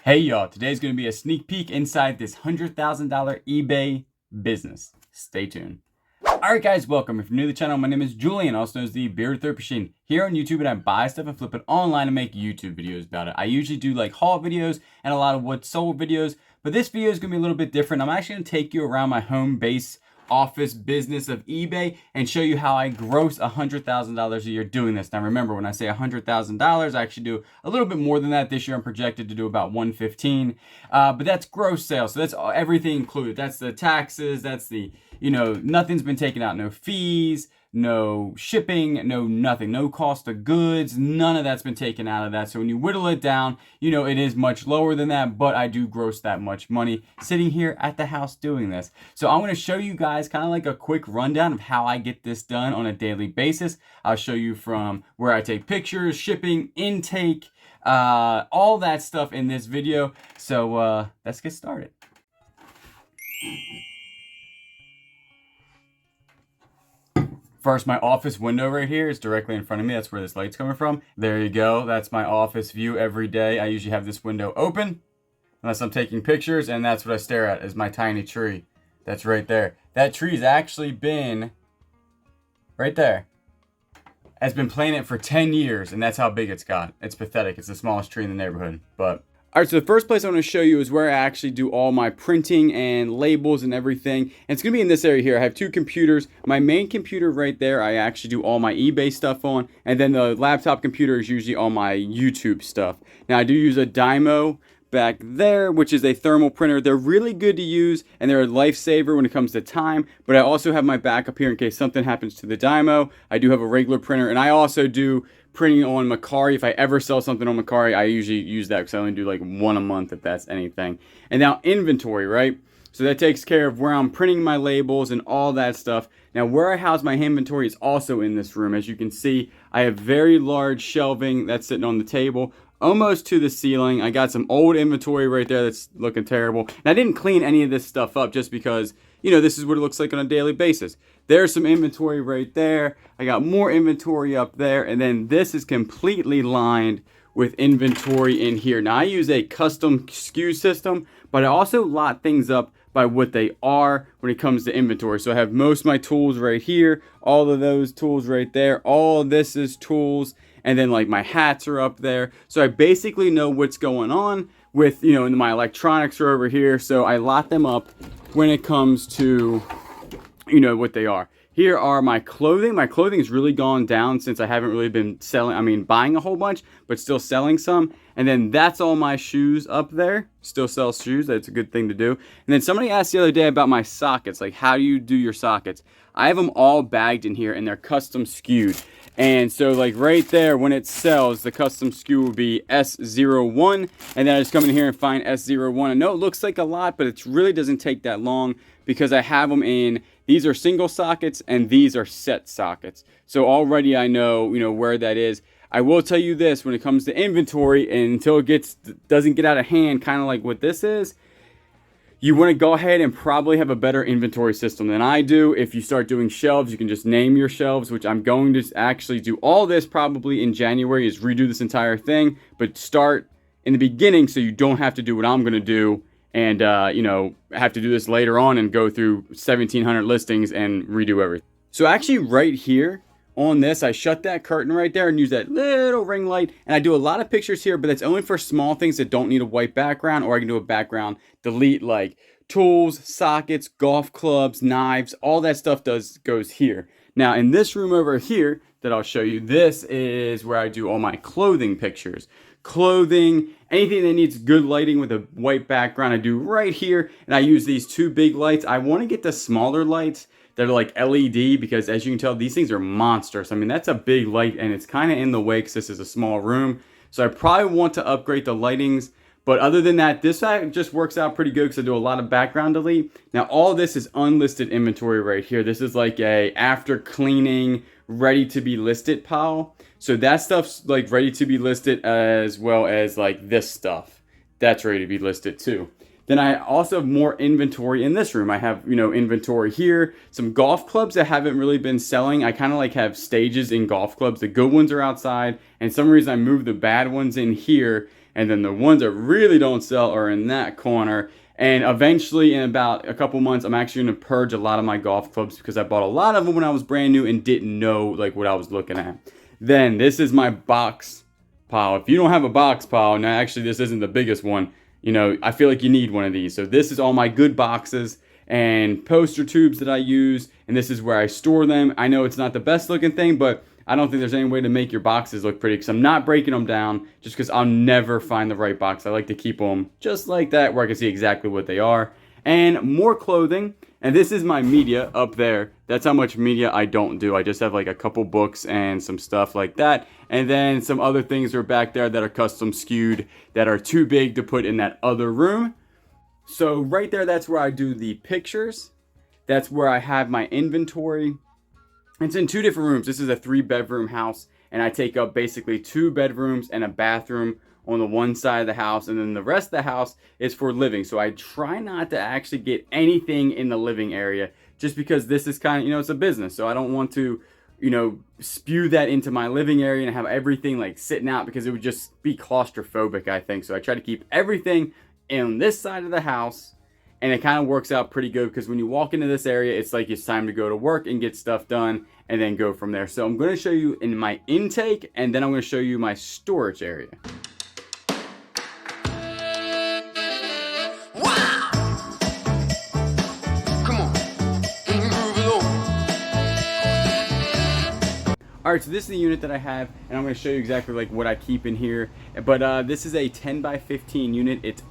Hey y'all, today's going to be a sneak peek inside this $100,000 eBay business. Stay tuned. Alright guys, welcome. If you're new to the channel, my name is Julian, also known as the Bearded Therapy Machine. Here on YouTube, and I buy stuff and flip it online and make YouTube videos about it. I usually do like haul videos and a lot of what's sold videos, but this video is going to be a little bit different. I'm actually going to take you around my home base office business of eBay and show you how I gross $100,000 a year doing this. Now remember, when I say $100,000, I actually do a little bit more than that. This year I'm projected to do about 115, but that's gross sales. So that's everything included. That's the taxes, that's the, nothing's been taken out, no fees, no shipping, no nothing, no cost of goods, none of that's been taken out of that. So when you whittle it down, it is much lower than that, but I do gross that much money sitting here at the house doing this. So I'm going to show you guys kind of like a quick rundown of how I get this done on a daily basis. I'll show you from where I take pictures, shipping, intake, all that stuff in this video. So let's get started. First, my office window right here is directly in front of me. That's where this light's coming from. There you go. That's my office view every day. I usually have this window open unless I'm taking pictures, and that's what I stare at is my tiny tree. That's right there. That tree's actually been right there. It's been planted for 10 years, and that's how big it's got. It's pathetic. It's the smallest tree in the neighborhood, but... All right, so the first place I want to show you is where I actually do all my printing and labels and everything. And it's going to be in this area here. I have two computers. My main computer right there, I actually do all my eBay stuff on. And then the laptop computer is usually all my YouTube stuff. Now, I do use a Dymo back there, which is a thermal printer. They're really good to use, and they're a lifesaver when it comes to time. But I also have my backup here in case something happens to the Dymo. I do have a regular printer, and I also do printing on Mercari. If I ever sell something on Mercari, I usually use that because I only do like one a month if that's anything. And now inventory, right? So that takes care of where I'm printing my labels and all that stuff. Now where I house my inventory is also in this room. As you can see, I have very large shelving that's sitting on the table, almost to the ceiling. I got some old inventory right there that's looking terrible. And I didn't clean any of this stuff up just because, this is what it looks like on a daily basis. There's some inventory right there. I got more inventory up there. And then this is completely lined with inventory in here. Now I use a custom SKU system, but I also lot things up by what they are when it comes to inventory. So I have most of my tools right here, all of those tools right there. All of this is tools. And then like my hats are up there. So I basically know what's going on with, and my electronics are over here. So I lot them up when it comes to, what they are. Here are my clothing. My clothing has really gone down since I haven't really been buying a whole bunch, but still selling some. And then that's all my shoes up there. Still sell shoes. That's a good thing to do. And then somebody asked the other day about my sockets. Like, how do you do your sockets? I have them all bagged in here and they're custom skewed. And so like right there, when it sells, the custom SKU will be S01. And then I just come in here and find S01. I know it looks like a lot, but it really doesn't take that long because I have them in, these are single sockets and these are set sockets. So already I know, where that is. I will tell you this, when it comes to inventory, and until it doesn't get out of hand, kind of like what this is, you want to go ahead and probably have a better inventory system than I do. If you start doing shelves, you can just name your shelves, which I'm going to actually do all this probably in January, is redo this entire thing, but start in the beginning so you don't have to do what I'm going to do and, have to do this later on and go through 1,700 listings and redo everything. So actually right here, on this, I shut that curtain right there and use that little ring light. And I do a lot of pictures here, but that's only for small things that don't need a white background, or I can do a background delete like tools, sockets, golf clubs, knives, all that stuff goes here. Now in this room over here that I'll show you, this is where I do all my clothing pictures. Clothing, anything that needs good lighting with a white background, I do right here. And I use these two big lights. I want to get the smaller lights that are like LED because as you can tell, these things are monsters. I mean, that's a big light and it's kind of in the way because this is a small room. So I probably want to upgrade the lightings. But other than that, this just works out pretty good because I do a lot of background delete. Now, all this is unlisted inventory right here. This is like a after cleaning, ready to be listed pile. So that stuff's like ready to be listed, as well as like this stuff. That's ready to be listed too. Then I also have more inventory in this room. I have, inventory here. Some golf clubs that haven't really been selling. I kind of like have stages in golf clubs. The good ones are outside, and some reason I moved the bad ones in here. And then the ones that really don't sell are in that corner. And eventually, in about a couple months, I'm actually going to purge a lot of my golf clubs because I bought a lot of them when I was brand new and didn't know like what I was looking at. Then this is my box pile. If you don't have a box pile, now actually this isn't the biggest one, you know, I feel like you need one of these. So this is all my good boxes and poster tubes that I use, and this is where I store them. I know it's not the best looking thing, but I don't think there's any way to make your boxes look pretty because I'm not breaking them down just because I'll never find the right box. I like to keep them just like that where I can see exactly what they are. And more clothing. And this is my media up there. That's how much media I don't do. I just have like a couple books and some stuff like that. And then some other things are back there that are custom skewed that are too big to put in that other room. So right there, that's where I do the pictures. That's where I have my inventory. It's in 2 different rooms. This is a 3-bedroom house, and I take up basically 2 bedrooms and a bathroom on the one side of the house, and then the rest of the house is for living. So I try not to actually get anything in the living area just because this is kind of, you know, it's a business. So I don't want to, you know, spew that into my living area and have everything like sitting out because it would just be claustrophobic, I think. So I try to keep everything in this side of the house. And it kind of works out pretty good because when you walk into this area, it's like it's time to go to work and get stuff done and then go from there. So I'm going to show you in my intake, and then I'm going to show you my storage area. Wow! Come on. Move it on. Alright, so this is the unit that I have, and I'm going to show you exactly like what I keep in here. But this is a 10 by 15 unit. It's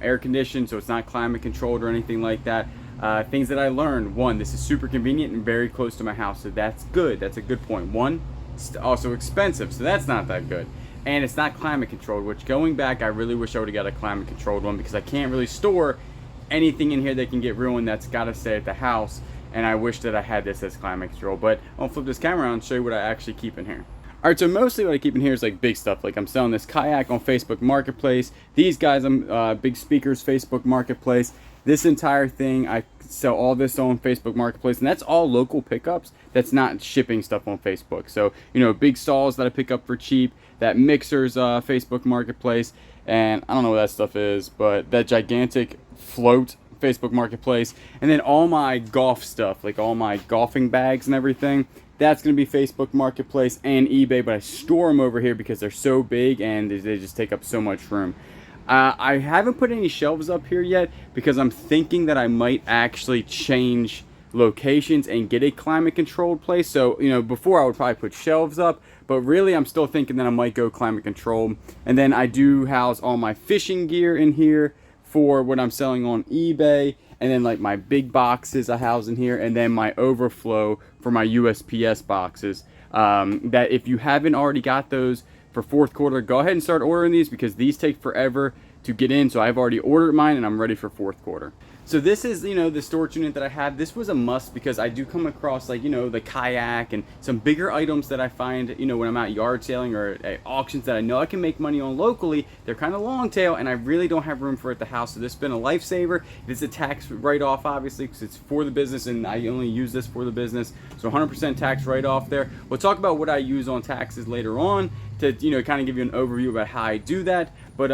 air conditioned, so it's not climate controlled or anything like that. Things that I learned: 1, this is super convenient and very close to my house, so that's good. That's a good point. 1, it's also expensive, so that's not that good. And it's not climate controlled, which going back, I really wish I would have got a climate controlled one because I can't really store anything in here that can get ruined that's got to stay at the house. And I wish that I had this as climate control. But I'll flip this camera around and show you what I actually keep in here. Alright, so mostly what I keep in here is like big stuff. Like I'm selling this kayak on Facebook Marketplace. These guys, I'm Big Speakers Facebook Marketplace. This entire thing, I sell all this on Facebook Marketplace, and that's all local pickups. That's not shipping stuff on Facebook. So, you know, big stalls that I pick up for cheap. That mixer's Facebook Marketplace, and I don't know what that stuff is, but that gigantic float Facebook Marketplace, and then all my golf stuff, like all my golfing bags and everything. That's going to be Facebook Marketplace and eBay, but I store them over here because they're so big and they just take up so much room. I haven't put any shelves up here yet because I'm thinking that I might actually change locations and get a climate controlled place. So, you know, before I would probably put shelves up, but really I'm still thinking that I might go climate controlled. And then I do house all my fishing gear in here for what I'm selling on eBay. And then like my big boxes I house in here, and then my overflow for my USPS boxes. That if you haven't already got those for 4th quarter, go ahead and start ordering these because these take forever to get in. So I've already ordered mine and I'm ready for 4th quarter. So this is, you know, the storage unit that I have. This was a must because I do come across like, you know, the kayak and some bigger items that I find, you know, when I'm out yard sailing or at auctions that I know I can make money on locally. They're kind of long tail and I really don't have room for it at the house. So this has been a lifesaver. It's a tax write-off, obviously, because it's for the business and I only use this for the business. So 100% tax write-off there. We'll talk about what I use on taxes later on to, you know, kind of give you an overview about how I do that. But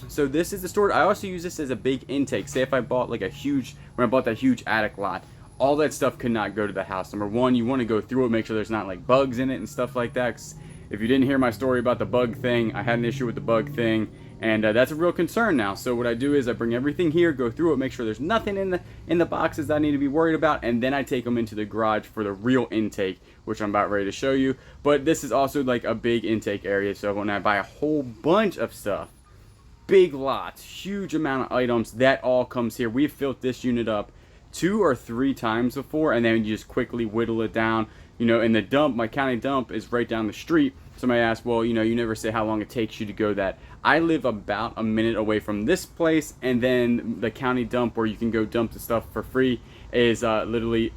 so this is the storage. I also use this as a big intake. Say if I bought like when I bought that huge attic lot, all that stuff could not go to the house. Number one, you want to go through it, make sure there's not like bugs in it and stuff like that. 'Cause if you didn't hear my story about the bug thing, I had an issue with the bug thing, and that's a real concern now. So what I do is I bring everything here, go through it, make sure there's nothing in the boxes that I need to be worried about, and then I take them into the garage for the real intake, which I'm about ready to show you. But this is also like a big intake area, so when I buy a whole bunch of stuff, big lots, huge amount of items, that all comes here. We've filled this unit up 2 or 3 times before, and then you just quickly whittle it down. You know, and the dump, my county dump is right down the street. Somebody asked, well, you know, you never say how long it takes you to go that. I live about a minute away from this place, and then the county dump where you can go dump the stuff for free is literally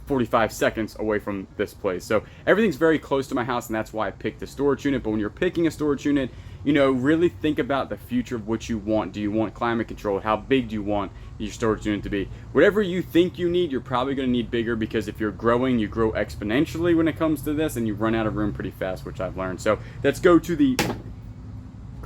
45 seconds away from this place. So everything's very close to my house, and that's why I picked the storage unit. But when you're picking a storage unit, you know, really think about the future of what you want. Do you want climate control? How big do you want your storage unit to be? Whatever you think you need, you're probably going to need bigger, because if you're growing, you grow exponentially when it comes to this, and you run out of room pretty fast, which I've learned. So let's go to the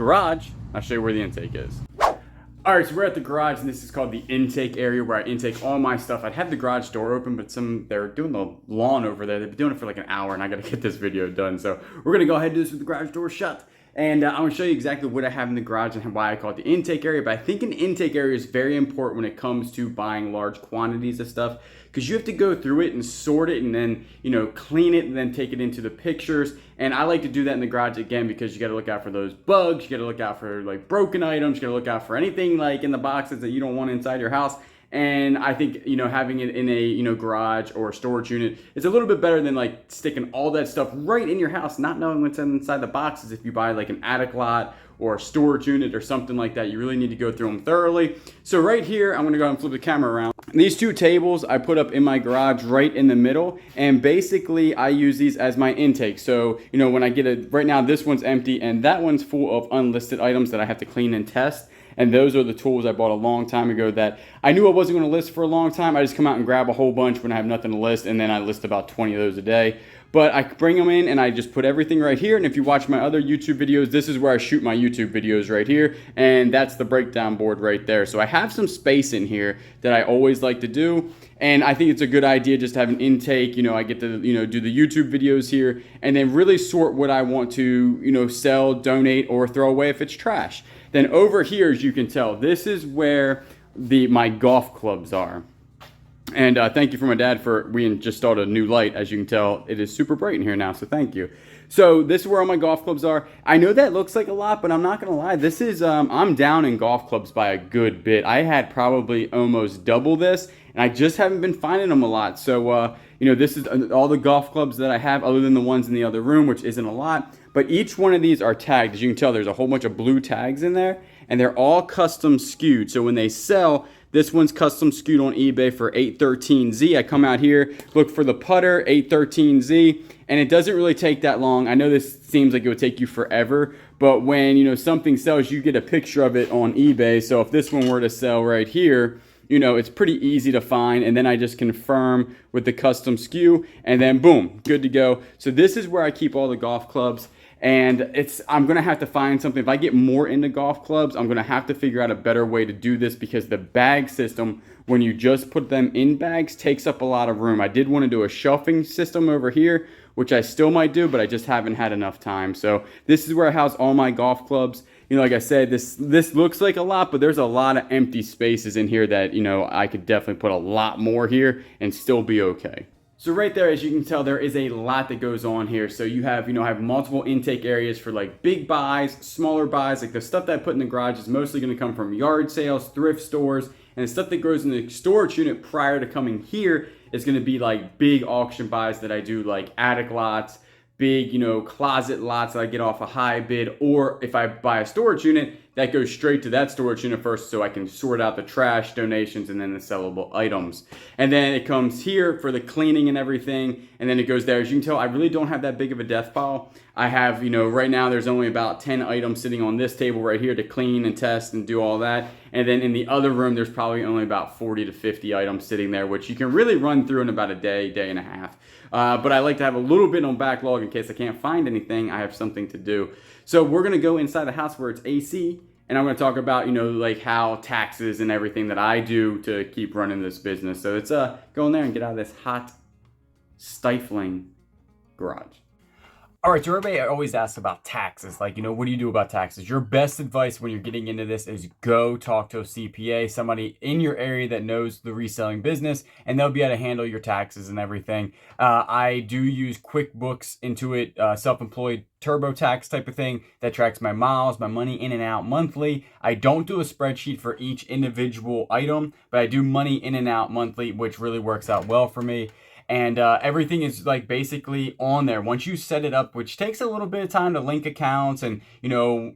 garage. I'll show you where the intake is. All right, so we're at the garage, and this is called the intake area where I intake all my stuff. I'd have the garage door open, but they're doing the lawn over there. They've been doing it for like an hour, and I gotta get this video done. So we're gonna go ahead and do this with the garage door shut. And I'm gonna show you exactly what I have in the garage and why I call it the intake area. But I think an intake area is very important when it comes to buying large quantities of stuff, because you have to go through it and sort it and then, clean it and then take it into the pictures. And I like to do that in the garage again, because you gotta look out for those bugs, you gotta look out for like broken items, you gotta look out for anything like in the boxes that you don't want inside your house. And I think, having it in a, garage or storage unit is a little bit better than like sticking all that stuff right in your house, not knowing what's inside the boxes. If you buy like an attic lot or a storage unit or something like that, you really need to go through them thoroughly. So right here, I'm gonna go ahead and flip the camera around. These two tables I put up in my garage right in the middle, and basically I use these as my intake. So, when I get right now this one's empty and that one's full of unlisted items that I have to clean and test. And those are the tools I bought a long time ago that I knew I wasn't going to list for a long time. I just come out and grab a whole bunch when I have nothing to list, and then I list about 20 of those a day. But I bring them in and I just put everything right here. And if you watch my other YouTube videos, this is where I shoot my YouTube videos right here. And that's the breakdown board right there. So I have some space in here that I always like to do. And I think it's a good idea just to have an intake. I get to, do the YouTube videos here and then really sort what I want to, sell, donate, or throw away if it's trash. Then over here, as you can tell, this is where my golf clubs are. And thank you for my dad we just started a new light. As you can tell, it is super bright in here now, so thank you. So this is where all my golf clubs are. I know that looks like a lot, but I'm not gonna lie. This is, I'm down in golf clubs by a good bit. I had probably almost double this, and I just haven't been finding them a lot. So, this is all the golf clubs that I have, other than the ones in the other room, which isn't a lot. But each one of these are tagged. As you can tell, there's a whole bunch of blue tags in there, and they're all custom skewed. So when they sell, this one's custom skewed on eBay for 813Z. I come out here, look for the putter, 813Z, and it doesn't really take that long. I know this seems like it would take you forever, but when, something sells, you get a picture of it on eBay. So if this one were to sell right here, it's pretty easy to find, and then I just confirm with the custom skew, and then boom, good to go. So this is where I keep all the golf clubs. And I'm gonna have to find something. If I get more into golf clubs, I'm gonna have to figure out a better way to do this, because the bag system, when you just put them in bags, takes up a lot of room. I did want to do a shelving system over here, which I still might do, but I just haven't had enough time. So this is where I house all my golf clubs. Like I said, this looks like a lot, but there's a lot of empty spaces in here that, I could definitely put a lot more here and still be okay. So right there, as you can tell, there is a lot that goes on here. So you have, I have multiple intake areas for like big buys, smaller buys. Like the stuff that I put in the garage is mostly going to come from yard sales, thrift stores, and the stuff that goes in the storage unit prior to coming here is going to be like big auction buys that I do, like attic lots, big, closet lots that I get off a high bid, or if I buy a storage unit, that goes straight to that storage unit first so I can sort out the trash, donations, and then the sellable items. And then it comes here for the cleaning and everything, and then it goes there. As you can tell, I really don't have that big of a death pile. I have, right now there's only about 10 items sitting on this table right here to clean and test and do all that. And then in the other room, there's probably only about 40 to 50 items sitting there, which you can really run through in about a day, day and a half. But I like to have a little bit on backlog in case I can't find anything. I have something to do. So we're going to go inside the house where it's AC, and I'm going to talk about, like how taxes and everything that I do to keep running this business. So let's go in there and get out of this hot, stifling garage. All right, so everybody always asks about taxes. Like, what do you do about taxes? Your best advice when you're getting into this is go talk to a CPA, somebody in your area that knows the reselling business, and they'll be able to handle your taxes and everything. I do use QuickBooks, Intuit, self-employed TurboTax type of thing that tracks my miles, my money in and out monthly. I don't do a spreadsheet for each individual item, but I do money in and out monthly, which really works out well for me. And everything is like basically on there. Once you set it up, which takes a little bit of time to link accounts and,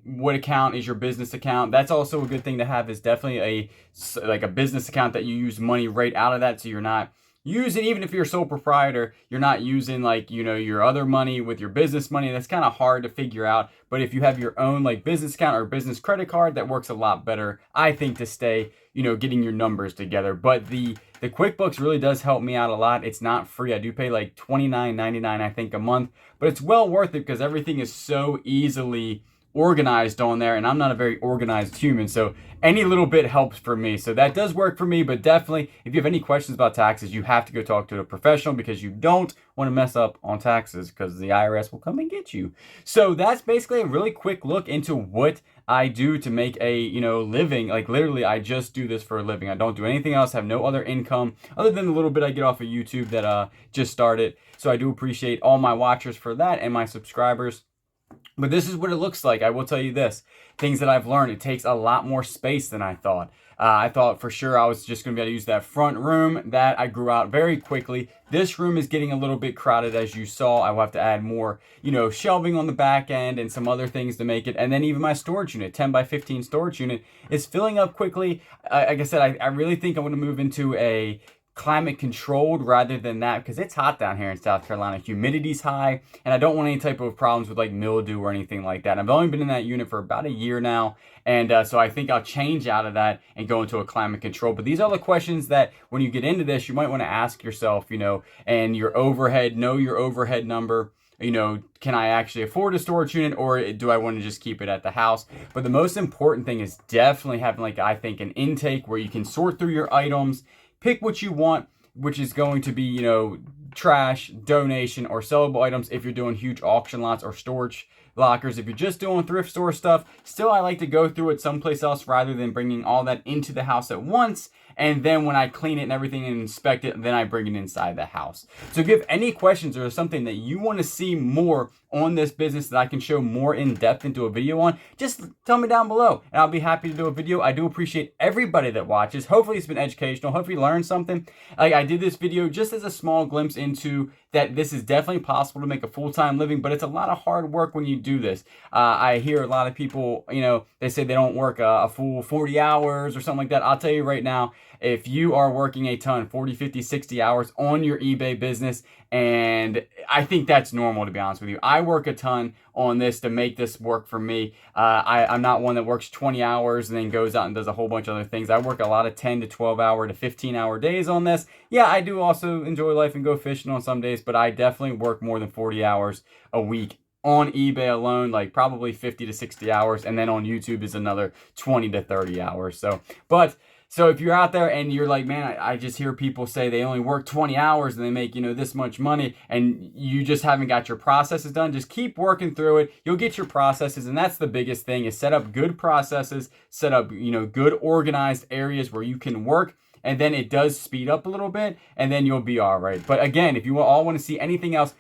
what account is your business account. That's also a good thing to have, is definitely a business account that you use money right out of that. So you're not using, even if you're a sole proprietor, you're not using your other money with your business money. That's kind of hard to figure out. But if you have your own business account or business credit card, that works a lot better, I think, to stay, getting your numbers together. But the QuickBooks really does help me out a lot. It's not free. I do pay $29.99, I think, a month, but it's well worth it because everything is so easily organized on there, and I'm not a very organized human, so any little bit helps for me. So that does work for me, but definitely if you have any questions about taxes, you have to go talk to a professional, because you don't want to mess up on taxes, because the IRS will come and get you. So that's basically a really quick look into what I do to make a living. Like literally, I just do this for a living. I don't do anything else. I have no other income other than the little bit I get off of YouTube that just started. So I do appreciate all my watchers for that and my subscribers. But this is what it looks like. I will tell you this. Things that I've learned, it takes a lot more space than I thought. I thought for sure I was just going to be able to use that front room. That I grew out very quickly. This room is getting a little bit crowded, as you saw. I will have to add more, shelving on the back end and some other things to make it. And then even my storage unit, 10 by 15 storage unit, is filling up quickly. Like I said, I really think I'm going to move into a climate controlled rather than that, because it's hot down here in South Carolina. Humidity's high, and I don't want any type of problems with like mildew or anything like that. I've only been in that unit for about a year now, and so I think I'll change out of that and go into a climate control. But these are the questions that when you get into this, you might want to ask yourself, and your overhead, know your overhead number. Can I actually afford a storage unit, or do I want to just keep it at the house? But the most important thing is definitely having, like, I think, an intake where you can sort through your items, pick what you want, which is going to be, trash, donation, or sellable items if you're doing huge auction lots or storage lockers. If you're just doing thrift store stuff, still I like to go through it someplace else rather than bringing all that into the house at once. And then when I clean it and everything and inspect it, then I bring it inside the house. So if you have any questions or something that you want to see more on this business that I can show more in depth into a video on, just tell me down below and I'll be happy to do a video. I do appreciate everybody that watches. Hopefully it's been educational. Hopefully you learned something. I did this video just as a small glimpse into that this is definitely possible to make a full-time living, but it's a lot of hard work when you do this. I hear a lot of people, they say they don't work a full 40 hours or something like that. I'll tell you right now, if you are working a ton, 40, 50, 60 hours on your eBay business, and I think that's normal, to be honest with you. I work a ton on this to make this work for me. I'm not one that works 20 hours and then goes out and does a whole bunch of other things. I work a lot of 10 to 12 hour to 15 hour days on this. Yeah, I do also enjoy life and go fishing on some days, but I definitely work more than 40 hours a week on eBay alone, like probably 50 to 60 hours. And then on YouTube is another 20 to 30 hours. So if you're out there and you're like, man, I just hear people say they only work 20 hours and they make, this much money, and you just haven't got your processes done, just keep working through it. You'll get your processes, and that's the biggest thing, is set up good processes, set up, good organized areas where you can work, and then it does speed up a little bit, and then you'll be all right. But again, if you all want to see anything else,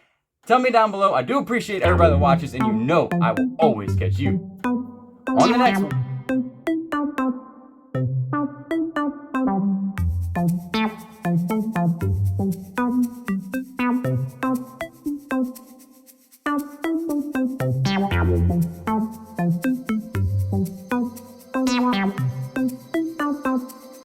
tell me down below. I do appreciate everybody that watches, and I will always catch you on the next one. Meow.